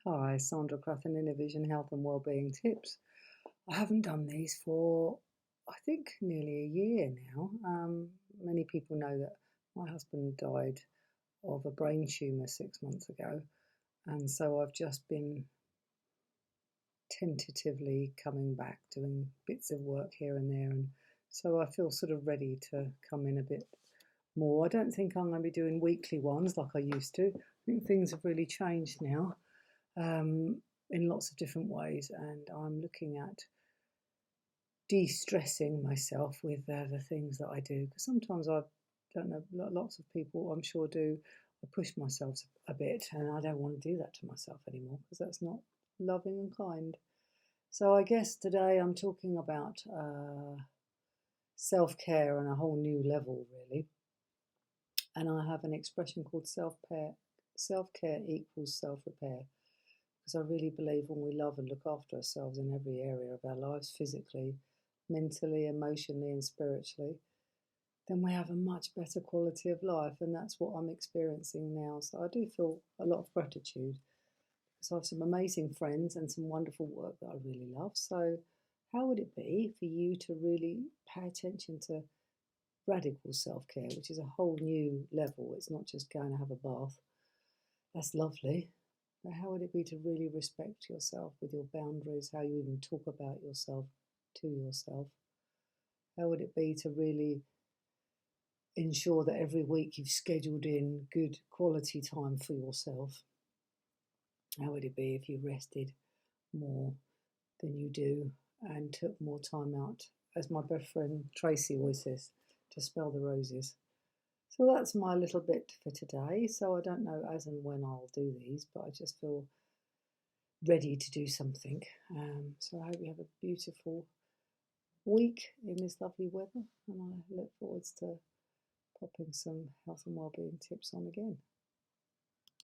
Hi, Sandra Crathern, Inner Vision Health and Wellbeing Tips. I haven't done these for, I think, nearly a year now. Many people know that my husband died of a brain tumour 6 months ago, and so I've just been tentatively coming back, doing bits of work here and there, and so I feel sort of ready to come in a bit more. I don't think I'm going to be doing weekly ones like I used to. I think things have really changed now. In lots of different ways, and I'm looking at de-stressing myself with the things that I do, because sometimes I don't know, lots of people I'm sure do. I push myself a bit, and I don't want to do that to myself anymore, because that's not loving and kind. So I guess today I'm talking about self-care on a whole new level, really. And I have an expression called self-care equals self-repair. Because I really believe when we love and look after ourselves in every area of our lives, physically, mentally, emotionally, and spiritually, then we have a much better quality of life. And that's what I'm experiencing now. So I do feel a lot of gratitude because I have some amazing friends and some wonderful work that I really love. So, how would it be for you to really pay attention to radical self care, which is a whole new level? It's not just going to have a bath. That's lovely. But how would it be to really respect yourself with your boundaries, how you even talk about yourself to yourself? How would it be to really ensure that every week you've scheduled in good quality time for yourself? How would it be if you rested more than you do and took more time out, as my best friend Tracy always says, to smell the roses? So that's my little bit for today. So I don't know as and when I'll do these, but I just feel ready to do something. So I hope you have a beautiful week in this lovely weather, and I look forward to popping some health and wellbeing tips on again.